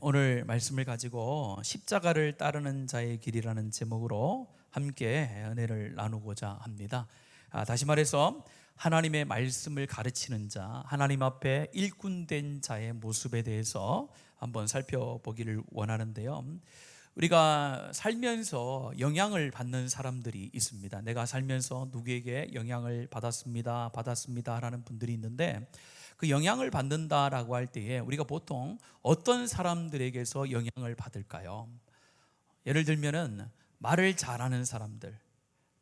오늘 말씀을 가지고 십자가를 따르는 자의 길이라는 제목으로 함께 은혜를 나누고자 합니다. 다시 말해서 하나님의 말씀을 가르치는 자, 하나님 앞에 일꾼된 자의 모습에 대해서 한번 살펴보기를 원하는데요. 우리가 살면서 영향을 받는 사람들이 있습니다. 내가 살면서 누구에게 영향을 받았습니다 라는 분들이 있는데, 그 영향을 받는다라고 할 때에 우리가 보통 어떤 사람들에게서 영향을 받을까요? 예를 들면은 말을 잘하는 사람들,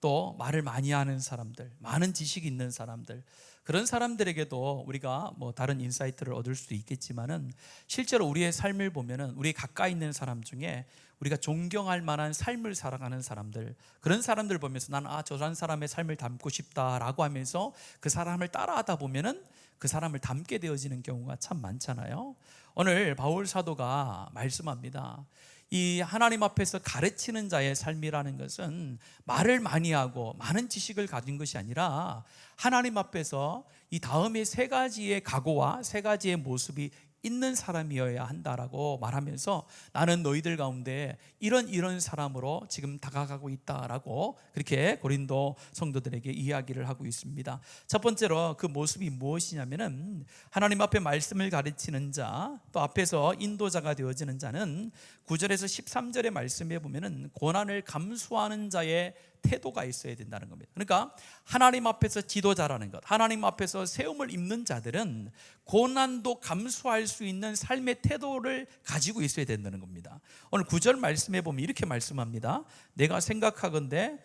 또 말을 많이 하는 사람들, 많은 지식이 있는 사람들, 그런 사람들에게도 우리가 다른 인사이트를 얻을 수도 있겠지만은, 실제로 우리의 삶을 보면은 우리 가까이 있는 사람 중에 우리가 존경할 만한 삶을 살아가는 사람들, 그런 사람들 보면서 나는 저런 사람의 삶을 닮고 싶다라고 하면서 그 사람을 따라하다 보면은 그 사람을 닮게 되어지는 경우가 참 많잖아요. 오늘 바울 사도가 말씀합니다. 이 하나님 앞에서 가르치는 자의 삶이라는 것은 말을 많이 하고 많은 지식을 가진 것이 아니라 하나님 앞에서 이 다음에 세 가지의 각오와 세 가지의 모습이 있는 사람이어야 한다라고 말하면서, 나는 너희들 가운데 이런 사람으로 지금 다가가고 있다라고 그렇게 고린도 성도들에게 이야기를 하고 있습니다. 첫 번째로 그 모습이 무엇이냐면은, 하나님 앞에 말씀을 가르치는 자, 또 앞에서 인도자가 되어지는 자는 9절에서 13절의 말씀에 보면은 고난을 감수하는 자의 태도가 있어야 된다는 겁니다. 그러니까 하나님 앞에서 지도자라는 것, 하나님 앞에서 세움을 입는 자들은 고난도 감수할 수 있는 삶의 태도를 가지고 있어야 된다는 겁니다. 오늘 9절 말씀에 보면 이렇게 말씀합니다. 내가 생각하건대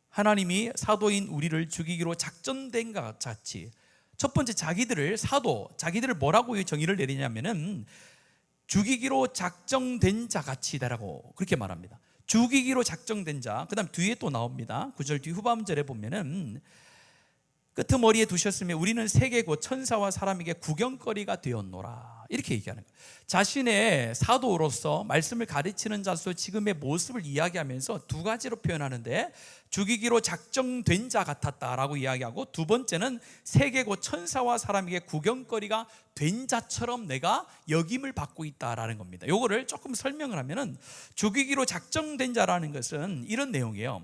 하나님이 사도인 우리를 죽이기로 작정된 것 같이. 첫 번째, 자기들을 뭐라고 정의를 내리냐면은 죽이기로 작정된 자 같이다라고 그렇게 말합니다. 죽이기로 작정된 자. 그 다음 뒤에 또 나옵니다. 9절 뒤 후반절에 보면은 끄트머리에 두셨으며 우리는 세계 곧 천사와 사람에게 구경거리가 되었노라, 이렇게 얘기하는 거예요. 자신의 사도로서 말씀을 가르치는 자로서 지금의 모습을 이야기하면서 두 가지로 표현하는데, 죽이기로 작정된 자 같았다라고 이야기하고, 두 번째는 세계 곧 천사와 사람에게 구경거리가 된 자처럼 내가 역임을 받고 있다라는 겁니다. 요거를 조금 설명을 하면은, 죽이기로 작정된 자라는 것은 이런 내용이에요.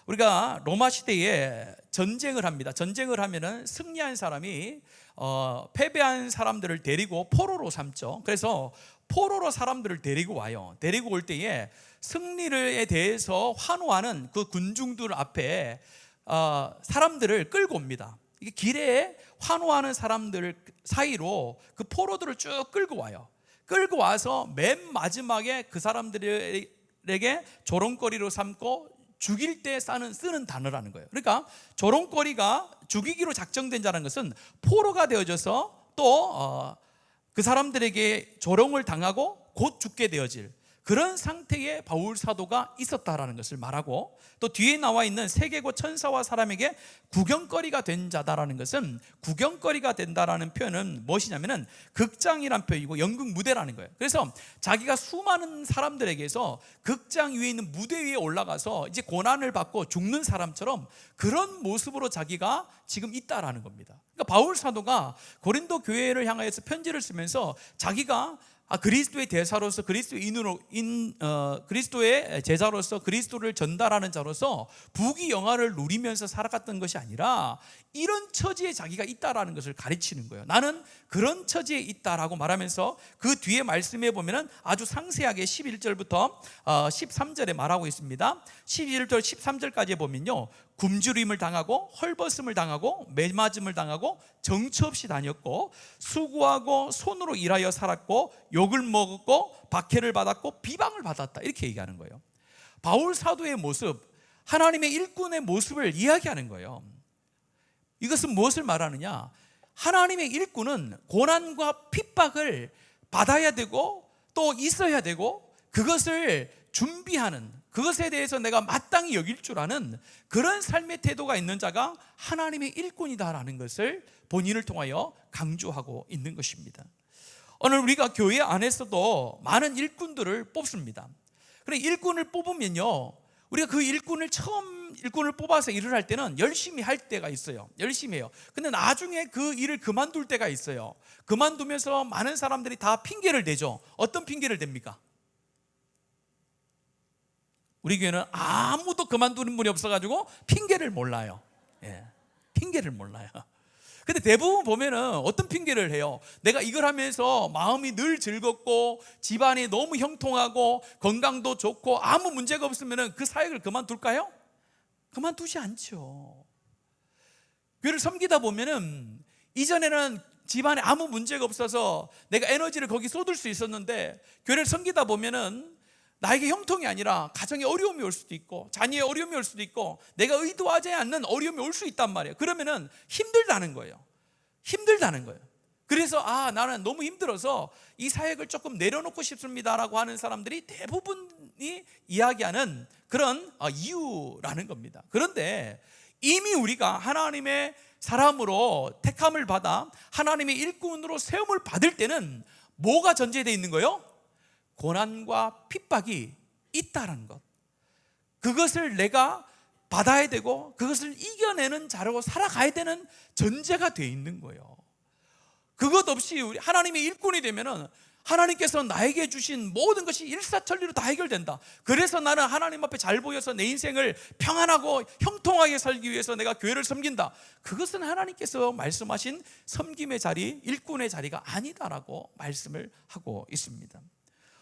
우리가 로마 시대에 전쟁을 합니다. 전쟁을 하면은 승리한 사람이 패배한 사람들을 데리고 포로로 삼죠. 그래서 포로로 사람들을 데리고 와요. 데리고 올 때에 승리에 대해서 환호하는 그 군중들 앞에 사람들을 끌고 옵니다. 이게 길에 환호하는 사람들 사이로 그 포로들을 쭉 끌고 와요. 끌고 와서 맨 마지막에 그 사람들에게 조롱거리로 삼고 죽일 때 쓰는 단어라는 거예요. 그러니까 조롱거리가 죽이기로 작정된 자라는 것은 포로가 되어져서 또 그 사람들에게 조롱을 당하고 곧 죽게 되어질 그런 상태에 바울 사도가 있었다라는 것을 말하고, 또 뒤에 나와 있는 세계고 천사와 사람에게 구경거리가 된 자다라는 것은, 구경거리가 된다라는 표현은 무엇이냐면은 극장이란 표현이고 연극 무대라는 거예요. 그래서 자기가 수많은 사람들에게서 극장 위에 있는 무대 위에 올라가서 이제 고난을 받고 죽는 사람처럼 그런 모습으로 자기가 지금 있다라는 겁니다. 그러니까 바울 사도가 고린도 교회를 향하여서 편지를 쓰면서 자기가 그리스도의 대사로서, 그리스도의 제자로서 그리스도를 전달하는 자로서 부귀영화를 누리면서 살아갔던 것이 아니라 이런 처지에 자기가 있다라는 것을 가르치는 거예요. 나는 그런 처지에 있다라고 말하면서 그 뒤에 말씀에 보면은 아주 상세하게 11절부터 13절에 말하고 있습니다. 11절 13절까지 보면요, 굶주림을 당하고 헐벗음을 당하고 매맞음을 당하고 정처 없이 다녔고 수고하고 손으로 일하여 살았고 욕을 먹었고 박해를 받았고 비방을 받았다, 이렇게 얘기하는 거예요. 바울 사도의 모습, 하나님의 일꾼의 모습을 이야기하는 거예요. 이것은 무엇을 말하느냐? 하나님의 일꾼은 고난과 핍박을 받아야 되고 또 있어야 되고, 그것을 준비하는, 그것에 대해서 내가 마땅히 여길 줄 아는 그런 삶의 태도가 있는 자가 하나님의 일꾼이다라는 것을 본인을 통하여 강조하고 있는 것입니다. 오늘 우리가 교회 안에서도 많은 일꾼들을 뽑습니다. 그래, 일꾼을 뽑으면요, 우리가 그 일꾼을 처음 일꾼을 뽑아서 일을 할 때는 열심히 할 때가 있어요. 열심히 해요. 근데 나중에 그 일을 그만둘 때가 있어요. 그만두면서 많은 사람들이 다 핑계를 대죠. 어떤 핑계를 댑니까? 우리 교회는 아무도 그만두는 분이 없어가지고 핑계를 몰라요. 예, 핑계를 몰라요. 근데 대부분 보면은 어떤 핑계를 해요? 내가 이걸 하면서 마음이 늘 즐겁고 집안이 너무 형통하고 건강도 좋고 아무 문제가 없으면은 그 사역을 그만둘까요? 그만두지 않죠. 교회를 섬기다 보면은 이전에는 집안에 아무 문제가 없어서 내가 에너지를 거기 쏟을 수 있었는데 교회를 섬기다 보면은 나에게 형통이 아니라 가정에 어려움이 올 수도 있고 자녀의 어려움이 올 수도 있고 내가 의도하지 않는 어려움이 올 수 있단 말이에요. 그러면은 힘들다는 거예요. 힘들다는 거예요. 그래서 나는 너무 힘들어서 이 사역을 조금 내려놓고 싶습니다라고 하는 사람들이 대부분이 이야기하는 그런 이유라는 겁니다. 그런데 이미 우리가 하나님의 사람으로 택함을 받아 하나님의 일꾼으로 세움을 받을 때는 뭐가 전제되어 있는 거예요? 고난과 핍박이 있다는 것, 그것을 내가 받아야 되고 그것을 이겨내는 자로 살아가야 되는 전제가 되어 있는 거예요. 그것 없이 우리 하나님의 일꾼이 되면은 하나님께서 나에게 주신 모든 것이 일사천리로 다 해결된다. 그래서 나는 하나님 앞에 잘 보여서 내 인생을 평안하고 형통하게 살기 위해서 내가 교회를 섬긴다. 그것은 하나님께서 말씀하신 섬김의 자리, 일꾼의 자리가 아니다라고 말씀을 하고 있습니다.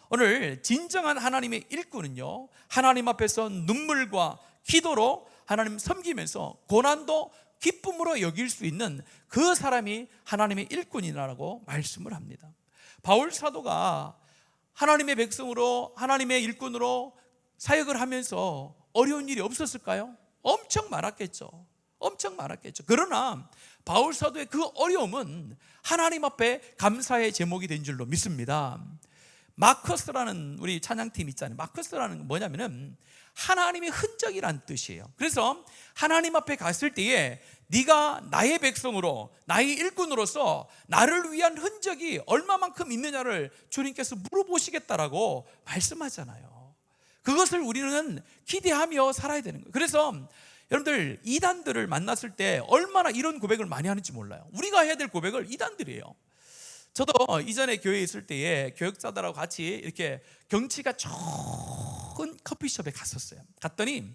오늘 진정한 하나님의 일꾼은요, 하나님 앞에서 눈물과 기도로 하나님 섬기면서 고난도 기쁨으로 여길 수 있는 그 사람이 하나님의 일꾼이라고 말씀을 합니다. 바울 사도가 하나님의 백성으로 하나님의 일꾼으로 사역을 하면서 어려운 일이 없었을까요? 엄청 많았겠죠. 엄청 많았겠죠. 그러나 바울 사도의 그 어려움은 하나님 앞에 감사의 제목이 된 줄로 믿습니다. 마커스라는 우리 찬양팀 있잖아요. 마커스라는 건 뭐냐면은 하나님의 흔적이란 뜻이에요. 그래서 하나님 앞에 갔을 때에 네가 나의 백성으로 나의 일꾼으로서 나를 위한 흔적이 얼마만큼 있느냐를 주님께서 물어보시겠다라고 말씀하잖아요. 그것을 우리는 기대하며 살아야 되는 거예요. 그래서 여러분들 이단들을 만났을 때 얼마나 이런 고백을 많이 하는지 몰라요. 우리가 해야 될 고백을 이단들이에요. 저도 이전에 교회에 있을 때에 교역자들하고 같이 이렇게 경치가 좋은 커피숍에 갔었어요. 갔더니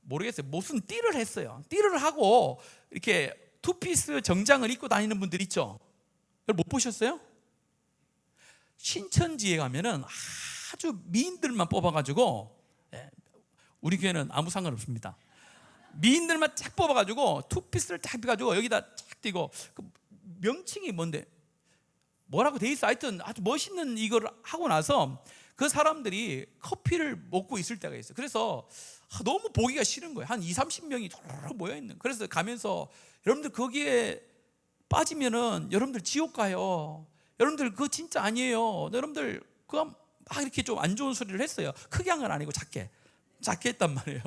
모르겠어요. 무슨 띠를 했어요. 띠를 하고 이렇게 투피스 정장을 입고 다니는 분들 있죠. 그걸 못 보셨어요? 신천지에 가면은 아주 미인들만 뽑아가지고, 우리 교회는 아무 상관없습니다. 미인들만 쫙 뽑아가지고 투피스를 쫙 해가지고 여기다 쫙 띄고, 그 명칭이 뭔데 뭐라고 돼 있어. 하여튼 아주 멋있는 이걸 하고 나서 그 사람들이 커피를 먹고 있을 때가 있어요. 그래서 너무 보기가 싫은 거예요. 한 20-30명이 모여있는. 그래서 가면서 여러분들 거기에 빠지면은 여러분들 지옥 가요. 여러분들 그거 진짜 아니에요. 여러분들 그거 막 이렇게 좀 안 좋은 소리를 했어요. 크게 한 건 아니고 작게 했단 말이에요.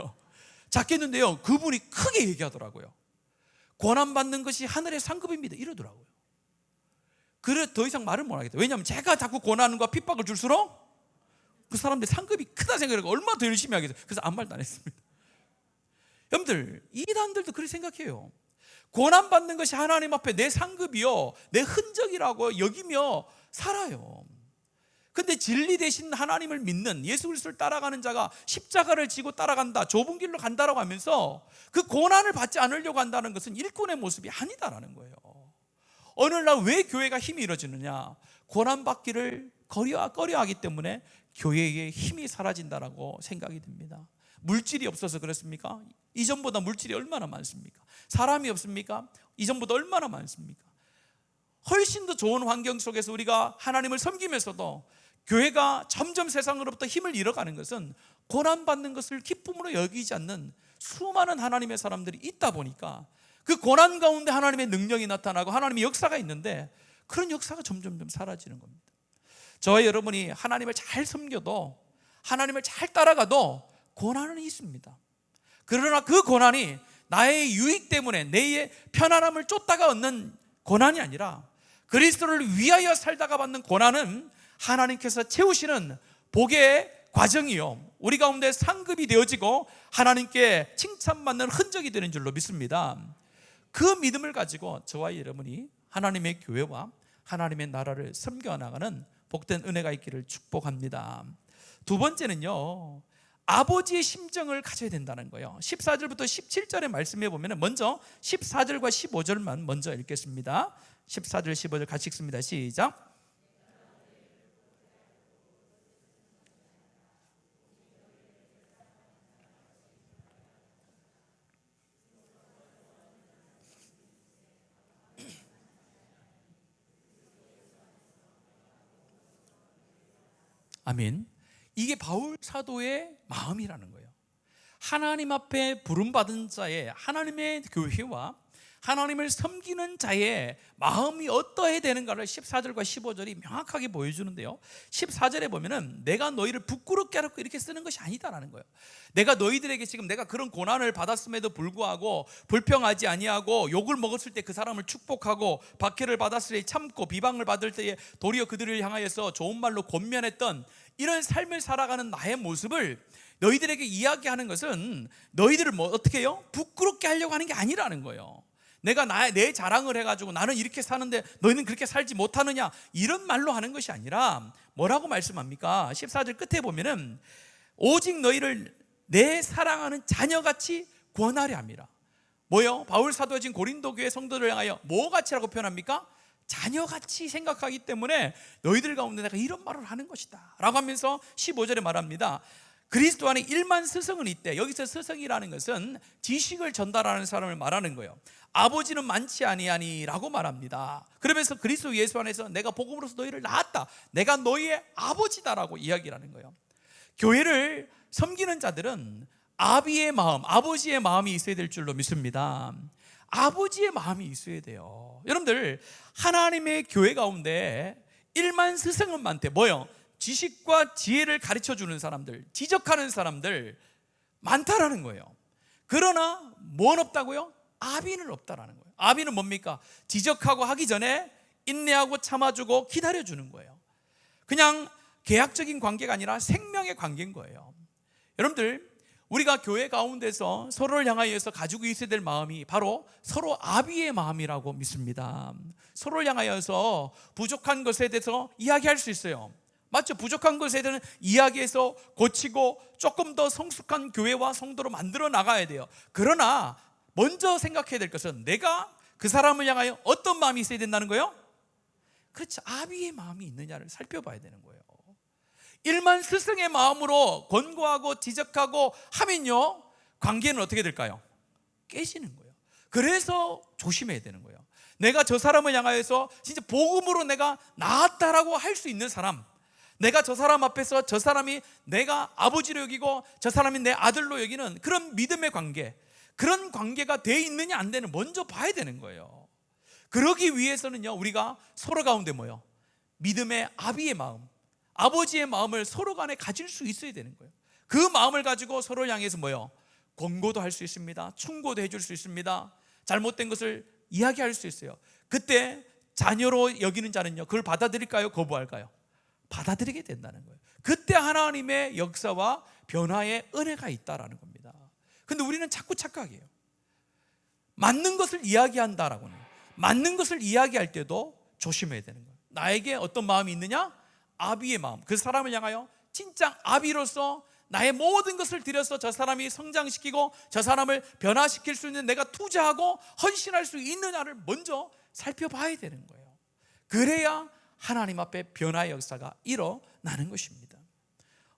작게 했는데요, 그분이 크게 얘기하더라고요. 고난받는 것이 하늘의 상급입니다 이러더라고요. 그래 더 이상 말을 못하겠다. 왜냐하면 제가 자꾸 고난과 핍박을 줄수록 그 사람들 상급이 크다 생각하고 얼마나 더 열심히 하겠어요. 그래서 아무 말도 안 했습니다. 여러분들 이단들도 그렇게 생각해요. 고난받는 것이 하나님 앞에 내 상급이요, 내 흔적이라고 여기며 살아요. 근데 진리 대신 하나님을 믿는 예수 그리스도를 따라가는 자가 십자가를 지고 따라간다, 좁은 길로 간다라고 하면서 그 고난을 받지 않으려고 한다는 것은 일꾼의 모습이 아니다라는 거예요. 오늘날 왜 교회가 힘이 이루어지느냐? 고난받기를 꺼려하기 때문에 교회의 힘이 사라진다라고 생각이 듭니다. 물질이 없어서 그렇습니까? 이전보다 물질이 얼마나 많습니까? 사람이 없습니까? 이전보다 얼마나 많습니까? 훨씬 더 좋은 환경 속에서 우리가 하나님을 섬기면서도 교회가 점점 세상으로부터 힘을 잃어가는 것은 고난받는 것을 기쁨으로 여기지 않는 수많은 하나님의 사람들이 있다 보니까 그 고난 가운데 하나님의 능력이 나타나고 하나님의 역사가 있는데 그런 역사가 점점 사라지는 겁니다. 저와 여러분이 하나님을 잘 섬겨도, 하나님을 잘 따라가도 고난은 있습니다. 그러나 그 고난이 나의 유익 때문에 내 편안함을 쫓다가 얻는 고난이 아니라 그리스도를 위하여 살다가 받는 고난은 하나님께서 채우시는 복의 과정이요, 우리 가운데 상급이 되어지고 하나님께 칭찬받는 흔적이 되는 줄로 믿습니다. 그 믿음을 가지고 저와 여러분이 하나님의 교회와 하나님의 나라를 섬겨나가는 복된 은혜가 있기를 축복합니다. 두 번째는요, 아버지의 심정을 가져야 된다는 거예요. 14절부터 17절의 말씀에 보면 먼저 14절과 15절만 먼저 읽겠습니다. 14절 15절 같이 읽습니다. 시작. 아멘. 이게 바울 사도의 마음이라는 거예요. 하나님 앞에 부름받은 자의, 하나님의 교회와 하나님을 섬기는 자의 마음이 어떠해야 되는가를 14절과 15절이 명확하게 보여주는데요, 14절에 보면은 내가 너희를 부끄럽게 하라고 이렇게 쓰는 것이 아니다라는 거예요. 내가 너희들에게 지금 내가 그런 고난을 받았음에도 불구하고 불평하지 아니하고 욕을 먹었을 때 그 사람을 축복하고 박해를 받았을 때 참고 비방을 받을 때에 도리어 그들을 향하여서 좋은 말로 권면했던 이런 삶을 살아가는 나의 모습을 너희들에게 이야기하는 것은 너희들을 뭐 어떻게 해요? 부끄럽게 하려고 하는 게 아니라는 거예요. 내가 내 자랑을 해가지고 나는 이렇게 사는데 너희는 그렇게 살지 못하느냐, 이런 말로 하는 것이 아니라 뭐라고 말씀합니까? 14절 끝에 보면은 오직 너희를 내 사랑하는 자녀같이 권하려 함이라. 뭐요? 바울 사도가 지금 고린도 교회 성도를 향하여 뭐같이라고 표현합니까? 자녀같이 생각하기 때문에 너희들 가운데 내가 이런 말을 하는 것이다 라고 하면서 15절에 말합니다. 그리스도 안에 1만 스승은 있대. 여기서 스승이라는 것은 지식을 전달하는 사람을 말하는 거예요. 아버지는 많지 아니하니 라고 말합니다. 그러면서 그리스도 예수 안에서 내가 복음으로서 너희를 낳았다, 내가 너희의 아버지다라고 이야기를 하는 거예요. 교회를 섬기는 자들은 아비의 마음, 아버지의 마음이 있어야 될 줄로 믿습니다. 아버지의 마음이 있어야 돼요. 여러분들, 하나님의 교회 가운데 1만 스승은 많대. 뭐요? 지식과 지혜를 가르쳐주는 사람들, 지적하는 사람들 많다라는 거예요. 그러나 뭔 없다고요? 아비는 없다라는 거예요. 아비는 뭡니까? 지적하고 하기 전에 인내하고 참아주고 기다려주는 거예요. 그냥 계약적인 관계가 아니라 생명의 관계인 거예요. 여러분들, 우리가 교회 가운데서 서로를 향하여서 가지고 있어야 될 마음이 바로 서로 아비의 마음이라고 믿습니다. 서로를 향하여서 부족한 것에 대해서 이야기할 수 있어요. 맞죠? 부족한 것에 대한 이야기해서 고치고 조금 더 성숙한 교회와 성도로 만들어 나가야 돼요. 그러나 먼저 생각해야 될 것은 내가 그 사람을 향하여 어떤 마음이 있어야 된다는 거예요? 그렇죠. 아비의 마음이 있느냐를 살펴봐야 되는 거예요. 1만 스승의 마음으로 권고하고 지적하고 하면요, 관계는 어떻게 될까요? 깨지는 거예요. 그래서 조심해야 되는 거예요. 내가 저 사람을 향하여서 진짜 복음으로 내가 나았다라고 할 수 있는 사람, 내가 저 사람 앞에서 저 사람이 내가 아버지로 여기고 저 사람이 내 아들로 여기는 그런 믿음의 관계, 그런 관계가 돼 있느냐 안 되는 먼저 봐야 되는 거예요. 그러기 위해서는요, 우리가 서로 가운데 뭐요? 믿음의 아비의 마음, 아버지의 마음을 서로 간에 가질 수 있어야 되는 거예요. 그 마음을 가지고 서로를 향해서 뭐요? 권고도 할 수 있습니다. 충고도 해줄 수 있습니다. 잘못된 것을 이야기할 수 있어요. 그때 자녀로 여기는 자는요, 그걸 받아들일까요? 거부할까요? 받아들이게 된다는 거예요. 그때 하나님의 역사와 변화의 은혜가 있다라는 겁니다. 근데 우리는 자꾸 착각해요. 맞는 것을 이야기한다라고는, 맞는 것을 이야기할 때도 조심해야 되는 거예요. 나에게 어떤 마음이 있느냐? 아비의 마음. 그 사람을 향하여 진짜 아비로서 나의 모든 것을 들여서 저 사람이 성장시키고 저 사람을 변화시킬 수 있는 내가 투자하고 헌신할 수 있느냐를 먼저 살펴봐야 되는 거예요. 그래야 하나님 앞에 변화의 역사가 일어나는 것입니다.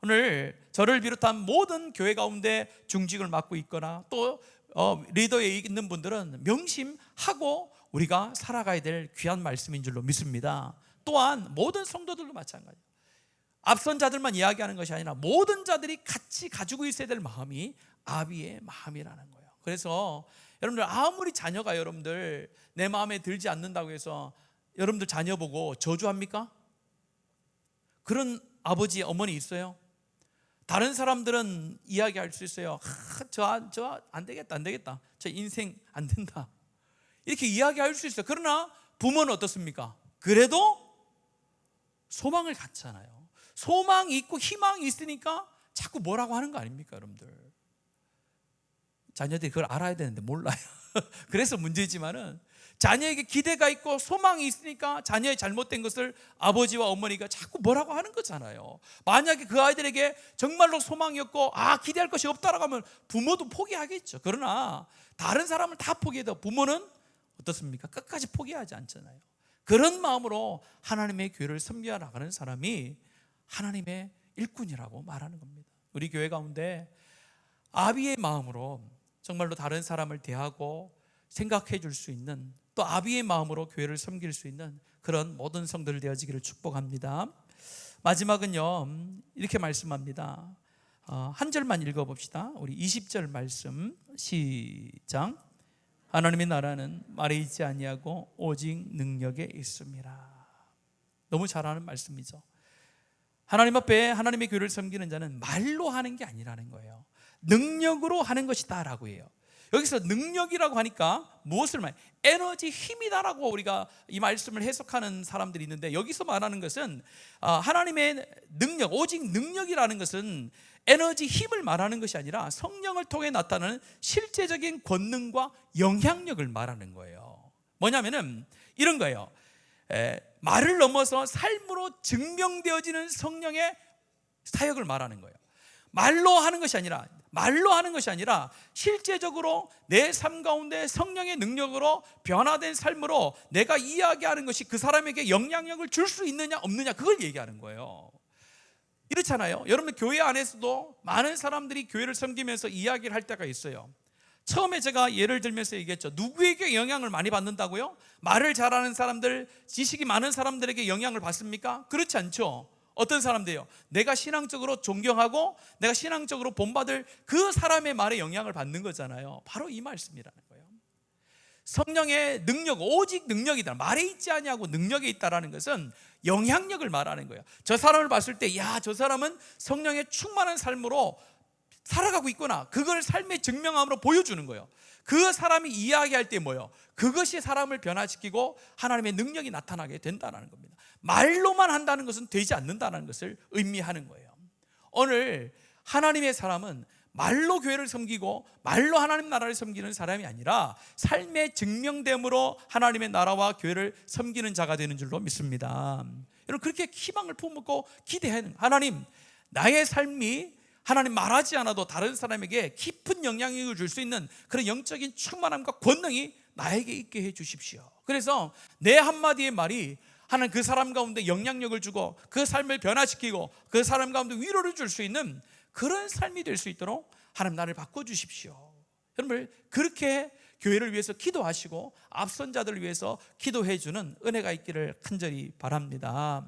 오늘 저를 비롯한 모든 교회 가운데 중직을 맡고 있거나 또 리더에 있는 분들은 명심하고 우리가 살아가야 될 귀한 말씀인 줄로 믿습니다. 또한 모든 성도들도 마찬가지예요. 앞선 자들만 이야기하는 것이 아니라 모든 자들이 같이 가지고 있어야 될 마음이 아비의 마음이라는 거예요. 그래서 여러분들, 아무리 자녀가 여러분들 내 마음에 들지 않는다고 해서 여러분들 자녀 보고 저주합니까? 그런 아버지, 어머니 있어요? 다른 사람들은 이야기할 수 있어요. 저 안 되겠다, 안 되겠다, 저 인생 안 된다, 이렇게 이야기할 수 있어요. 그러나 부모는 어떻습니까? 그래도 소망을 갖잖아요. 소망이 있고 희망이 있으니까 자꾸 뭐라고 하는 거 아닙니까, 여러분들? 자녀들이 그걸 알아야 되는데 몰라요. 그래서 문제지만은 자녀에게 기대가 있고 소망이 있으니까 자녀의 잘못된 것을 아버지와 어머니가 자꾸 뭐라고 하는 거잖아요. 만약에 그 아이들에게 정말로 소망이 없고 기대할 것이 없다라고 하면 부모도 포기하겠죠. 그러나 다른 사람을 다 포기해도 부모는 어떻습니까? 끝까지 포기하지 않잖아요. 그런 마음으로 하나님의 교회를 섬겨 나가는 사람이 하나님의 일꾼이라고 말하는 겁니다. 우리 교회 가운데 아비의 마음으로 정말로 다른 사람을 대하고 생각해 줄 수 있는, 또 아비의 마음으로 교회를 섬길 수 있는 그런 모든 성도들 되어지기를 축복합니다. 마지막은요, 이렇게 말씀합니다. 한 절만 읽어봅시다. 우리 20절 말씀 시작. 하나님의 나라는 말에 있지 아니하고 오직 능력에 있습니다. 너무 잘 아는 말씀이죠. 하나님 앞에 하나님의 교회를 섬기는 자는 말로 하는 게 아니라는 거예요. 능력으로 하는 것이다 라고 해요. 여기서 능력이라고 하니까 무엇을 말해요? 에너지, 힘이다라고 우리가 이 말씀을 해석하는 사람들이 있는데, 여기서 말하는 것은 하나님의 능력, 오직 능력이라는 것은 에너지, 힘을 말하는 것이 아니라 성령을 통해 나타나는 실제적인 권능과 영향력을 말하는 거예요. 뭐냐면은 이런 거예요. 말을 넘어서 삶으로 증명되어지는 성령의 사역을 말하는 거예요. 말로 하는 것이 아니라 실제적으로 내 삶 가운데 성령의 능력으로 변화된 삶으로 내가 이야기하는 것이 그 사람에게 영향력을 줄 수 있느냐 없느냐, 그걸 얘기하는 거예요. 이렇잖아요. 여러분, 교회 안에서도 많은 사람들이 교회를 섬기면서 이야기를 할 때가 있어요. 처음에 제가 예를 들면서 얘기했죠. 누구에게 영향을 많이 받는다고요? 말을 잘하는 사람들, 지식이 많은 사람들에게 영향을 받습니까? 그렇지 않죠. 어떤 사람들이요? 내가 신앙적으로 존경하고 내가 신앙적으로 본받을 그 사람의 말에 영향을 받는 거잖아요. 바로 이 말씀이라는 거예요. 성령의 능력, 오직 능력이다, 말에 있지 아니하고 능력에 있다라는 것은 영향력을 말하는 거예요. 저 사람을 봤을 때 저 사람은 성령의 충만한 삶으로 살아가고 있구나, 그걸 삶의 증명함으로 보여주는 거예요. 그 사람이 이야기할 때 그것이 사람을 변화시키고 하나님의 능력이 나타나게 된다는 겁니다. 말로만 한다는 것은 되지 않는다는 것을 의미하는 거예요. 오늘 하나님의 사람은 말로 교회를 섬기고 말로 하나님 나라를 섬기는 사람이 아니라 삶의 증명됨으로 하나님의 나라와 교회를 섬기는 자가 되는 줄로 믿습니다. 여러분, 그렇게 희망을 품고 기대하는, 하나님, 나의 삶이 하나님 말하지 않아도 다른 사람에게 깊은 영향력을 줄 수 있는 그런 영적인 충만함과 권능이 나에게 있게 해 주십시오. 그래서 내 한마디의 말이 하나님 그 사람 가운데 영향력을 주고 그 삶을 변화시키고 그 사람 가운데 위로를 줄 수 있는 그런 삶이 될 수 있도록 하나님 나를 바꿔주십시오. 여러분, 그렇게 교회를 위해서 기도하시고 앞선 자들을 위해서 기도해 주는 은혜가 있기를 간절히 바랍니다.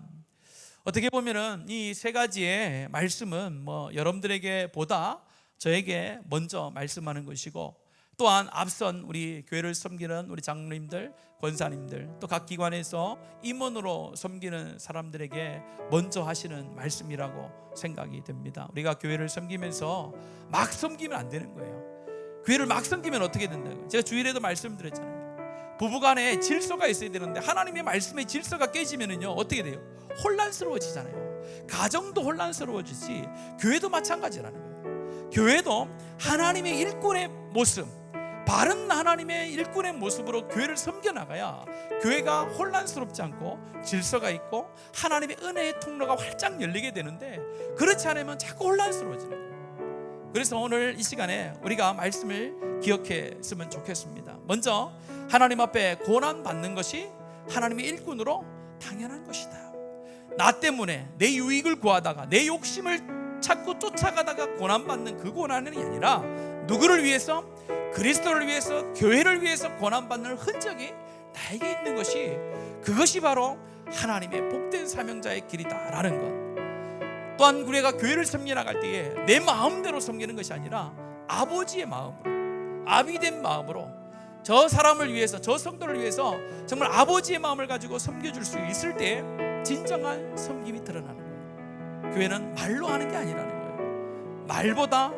어떻게 보면은 이 세 가지의 말씀은 여러분들에게 보다 저에게 먼저 말씀하는 것이고, 또한 앞선 우리 교회를 섬기는 우리 장로님들, 권사님들, 또 각 기관에서 임원으로 섬기는 사람들에게 먼저 하시는 말씀이라고 생각이 됩니다. 우리가 교회를 섬기면서 막 섬기면 안 되는 거예요. 교회를 막 섬기면 어떻게 된다고요? 제가 주일에도 말씀드렸잖아요. 부부간에 질서가 있어야 되는데 하나님의 말씀의 질서가 깨지면은요, 어떻게 돼요? 혼란스러워지잖아요. 가정도 혼란스러워지지 교회도 마찬가지라는 거예요. 교회도 하나님의 일꾼의 모습, 바른 하나님의 일꾼의 모습으로 교회를 섬겨나가야 교회가 혼란스럽지 않고 질서가 있고 하나님의 은혜의 통로가 활짝 열리게 되는데, 그렇지 않으면 자꾸 혼란스러워지는 거예요. 그래서 오늘 이 시간에 우리가 말씀을 기억했으면 좋겠습니다. 먼저 하나님 앞에 고난받는 것이 하나님의 일꾼으로 당연한 것이다. 나 때문에 내 유익을 구하다가 내 욕심을 찾고 쫓아가다가 고난받는 그 고난이 아니라 누구를 위해서? 그리스도를 위해서, 교회를 위해서 고난받는 흔적이 나에게 있는 것이, 그것이 바로 하나님의 복된 사명자의 길이다라는 것. 또한 우리가 교회를 섬겨 나갈 때에 내 마음대로 섬기는 것이 아니라 아버지의 마음으로, 아비된 마음으로 저 사람을 위해서, 저 성도를 위해서 정말 아버지의 마음을 가지고 섬겨줄 수 있을 때 진정한 섬김이 드러나는 거예요. 교회는 말로 하는 게 아니라는 거예요. 말보다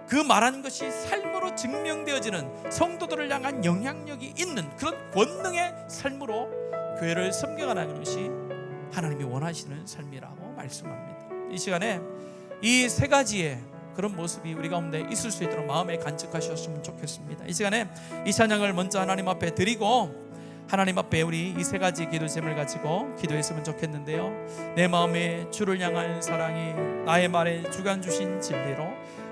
그 말하는 것이 삶으로 증명되어지는 성도들을 향한 영향력이 있는 그런 권능의 삶으로 교회를 섬겨가는 것이 하나님이 원하시는 삶이라고 말씀합니다. 이 시간에 이 세 가지의 그런 모습이 우리 가운데 있을 수 있도록 마음에 간직하셨으면 좋겠습니다. 이 시간에 이 찬양을 먼저 하나님 앞에 드리고 하나님 앞에 우리 이 세 가지 기도 제목을 가지고 기도했으면 좋겠는데요. 내 마음에 주를 향한 사랑이, 나의 말에 주가 주신 진리로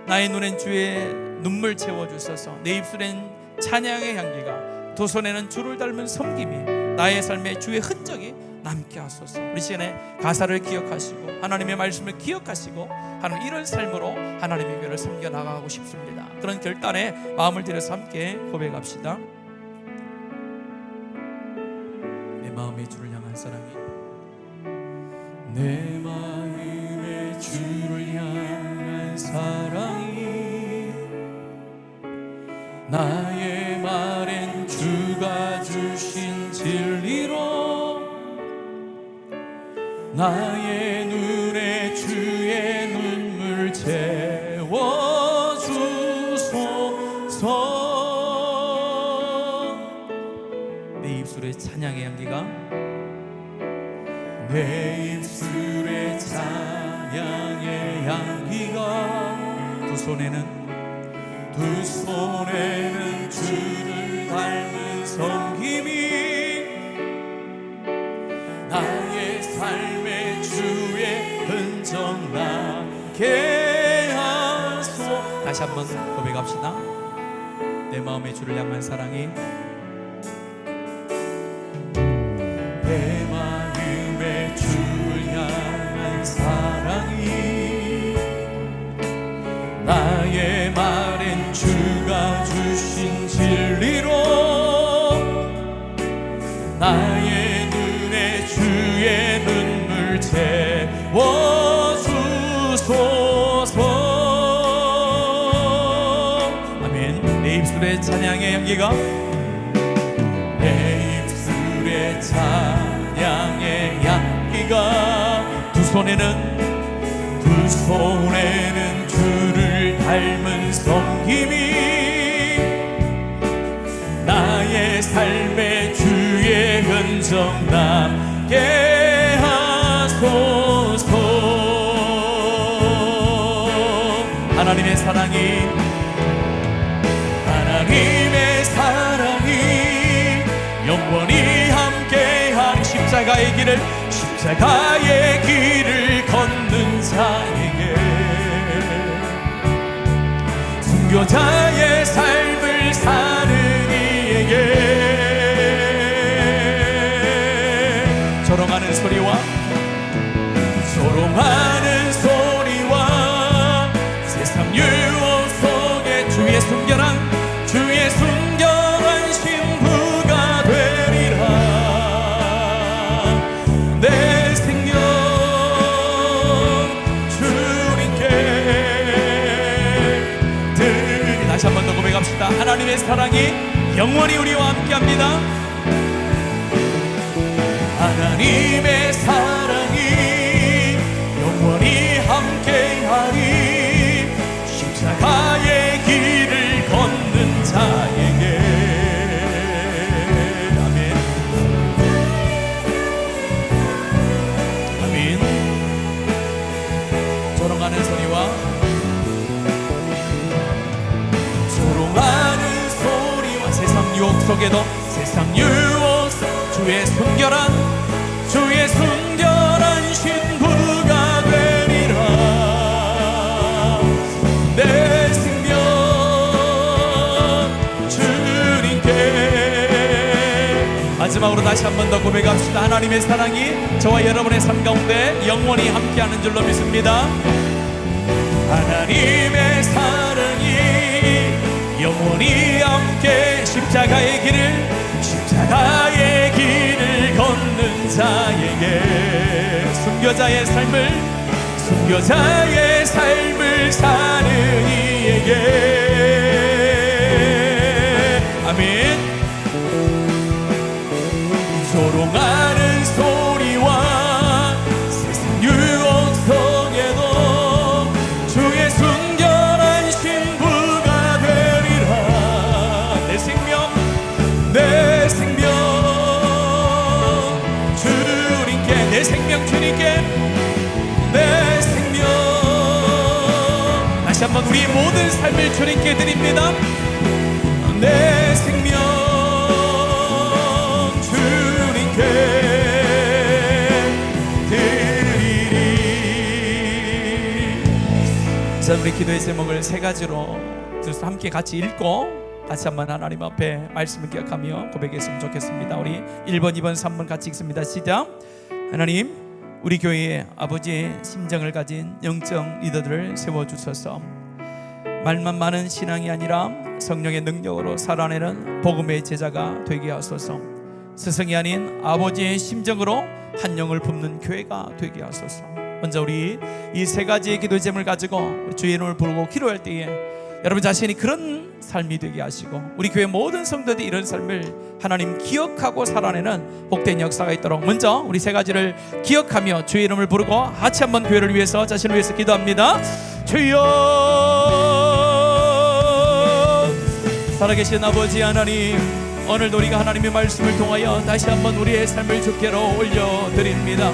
나의 눈엔 주의 눈물 채워주소서. 내 입술엔 찬양의 향기가, 두 손에는 주를 닮은 섬김이, 나의 삶에 주의 흔적이 남게 하소서. 우리 시간에 가사를 기억하시고 하나님의 말씀을 기억하시고 하나님 이런 삶으로 하나님의 교회를 섬겨 나가고 싶습니다. 그런 결단에 마음을 들여서 함께 고백합시다. 내 마음에 주를 향한 사랑이, 내 마음에 주를 향한 사랑이, 나의 말엔 주가 주신 진리로 나의 눈에 주의 눈물 채워주소서. 내 입술에 찬양의 향기가, 내 입술에 찬양의 향기가, 두 손에는 주를 닮은 섬김이, 나의 삶에 주의 흔적 남게 하소. 다시 한번 고백합시다. 내 마음에 주를 향한 사랑이, 내 마음에 주를 향한 사랑이, 나의 말엔 주가 주신 진리로 나의 눈에 주의 눈물 채워주소서. 아멘. 내 입술에 찬양의 향기가, 내 입술에 찬양의 향기가, 두 손에는 주를 닮은 섬김이, 나의 삶에 주의 흔적 남게 하소서. 하나님의 사랑이, 하나님의 사랑이 영원히 함께한 십자가의 길을 걷는 자에게, 순교자의 삶을 사는 이에게, 조롱하는 소리와 세상 유혹 속에 주의 순결한 신부가 되리라. 내 생명 주님께 드리리. 다시 한 번 더 고백합시다. 하나님의 사랑이 영원히 우리와 함께합니다. 하나님의 사랑이 영원히 함께하리. 십자가의 길을 걷는 자에게. 아멘. 아멘. 조롱하는 소리와 세상 유혹 속에도, 세상 유혹 속 주의 순결한 신부가 되리라. 내 생명 주님께. 마지막으로 다시 한 번 더 고백합시다. 하나님의 사랑이 저와 여러분의 삶 가운데 영원히 함께하는 줄로 믿습니다. 하나님의 사랑이 영원히 함께 십자가의 길을 걷는 자에게, 순교자의 삶을 사는 이에게. 아멘. 조롱하는 소리와 세상 유혹 속에도 주의 순결한 신부가 되리라. 내 생명 주님께, 내 생명 주님께, 내 생명 한번 우리의 모든 삶을 주님께 드립니다. 내 생명 주님께 드리리. 자, 우리 기도의 제목을 세 가지로 함께 같이 읽고 같이 한번 하나님 앞에 말씀을 기억하며 고백했으면 좋겠습니다. 우리 1번, 2번, 3번 같이 읽습니다. 시작. 하나님, 우리 교회에 아버지의 심정을 가진 영적 리더들을 세워주셔서 말만 많은 신앙이 아니라 성령의 능력으로 살아내는 복음의 제자가 되게 하소서. 스승이 아닌 아버지의 심정으로 한 영을 붓는 교회가 되게 하소서. 먼저 우리 이 세 가지의 기도 제목을 가지고 주의 이름을 부르고 기도할 때에 여러분 자신이 그런 삶이 되게 하시고 우리 교회 모든 성도들이 이런 삶을 하나님 기억하고 살아내는 복된 역사가 있도록 먼저 우리 세 가지를 기억하며 주의 이름을 부르고 같이 한번 교회를 위해서 자신을 위해서 기도합니다. 주여, 살아계신 아버지 하나님, 오늘도 우리가 하나님의 말씀을 통하여 다시 한번 우리의 삶을 주께로 올려드립니다.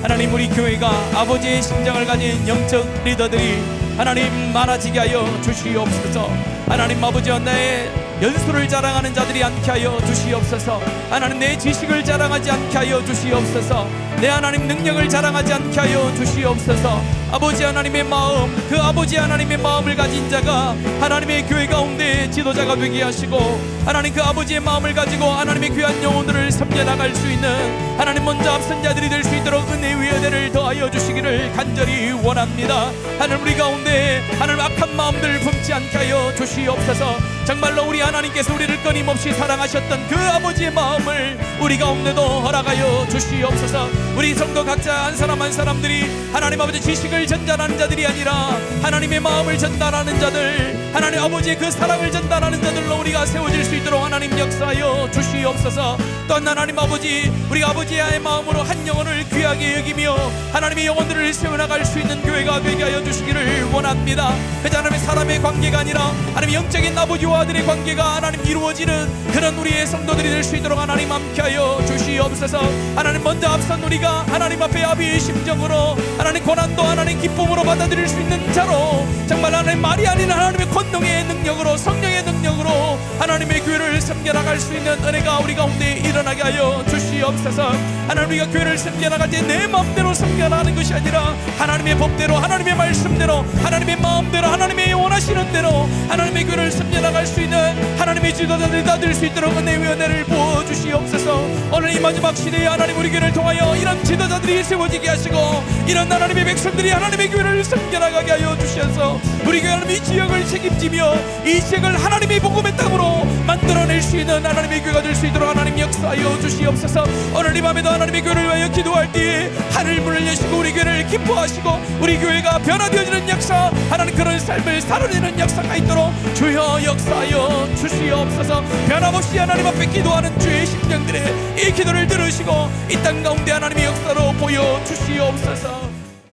하나님, 우리 교회가 아버지의 심장을 가진 영적 리더들이 하나님 많아지게 하여 주시옵소서. 하나님 아버지여, 나의 연수를 자랑하는 자들이 않게 하여 주시옵소서. 하나님, 내 지식을 자랑하지 않게 하여 주시옵소서. 내 하나님 능력을 자랑하지 않게 하여 주시옵소서. 아버지 하나님의 마음, 그 아버지 하나님의 마음을 가진 자가 하나님의 교회 가운데 지도자가 되게 하시고 하나님 그 아버지의 마음을 가지고 하나님의 귀한 영혼들을 섬겨나갈 수 있는 하나님 먼저 앞선 자들이 될 수 있도록 은혜의 은혜를 더하여 주시기를 간절히 원합니다. 하나님, 우리 가운데 하나님 악한 마음들을 품지 않게 하여 주시옵소서. 정말로 우리 하나님께서 우리를 끊임없이 사랑하셨던 그 아버지의 마음을 우리 가운데도 허락하여 주시옵소서. 우리 성도 각자 한 사람 한 사람들이 하나님 아버지 지식을 전달하는 자들이 아니라 하나님의 마음을 전달하는 자들, 하나님 아버지의 그 사랑을 전달하는 자들로 우리가 세워질 수 있도록 하나님 역사하여 주시옵소서. 또한 하나님 아버지, 우리가 아버지의 마음으로 한 영혼을 귀하게 여기며 하나님의 영혼들을 세워나갈 수 있는 교회가 되게 하여 주시기를 원합니다. 그저 하나님의 사람의 관계가 아니라 하나님 영적인 아버지와 아들의 관계가 하나님 이루어지는 그런 우리의 성도들이 될 수 있도록 하나님 함께하여 주시옵소서. 하나님, 먼저 앞선 우리가 하나님 앞에 아비의 심정으로 하나님 고난도 하나님 기쁨으로 받아들일 수 있는 자로 정말 하나님 말이 아닌 하나님의 권능의 능력으로 성령의 능력으로 하나님의 교회를 섬겨나갈 수 있는 은혜가 우리 가운데 일어나게 하여 주시옵소서. 하나님, 우리가 교회를 섬겨나갈 때 내 마음대로 섬겨나가는 것이 아니라 하나님의 법대로, 하나님의 말씀대로, 하나님의 마음대로, 하나님의 원하시는 대로 하나님의 교회를 섬겨나갈 수 있는 하나님의 지도자들이 다 될 수 있도록 은혜의 은혜를 부어주시옵소서. 오늘 이 마지막 시대에 하나님 우리 교회를 통하여 이런 지도자들이 세워지게 하시고 이런 하나님의 백성들이 하나님의 교회를 섬겨나가게 하여 주셔서 우리 교회 하나님 이 지역을 책임지며 이 지역을 하나님의 복음의 땅으로 만들어낼 수 있는 하나님의 교회가 될 수 있도록 하나님 역사하여 주시옵소서. 오늘 이 밤에도 하나님의 교회를 위하여 기도할 때에 하늘 문을 여시고 우리 교회를 기뻐하시고 우리 교회가 변화되어지는 역사, 하나님 그런 삶을 살아내는 역사가 있도록 주여 역사하여 주시옵소서. 변함없이 하나님 앞에 기도하는 주의 심령들의 이 기도를 들으시고 이 땅 가운데 하나님의 역사로 보여 주시옵소서.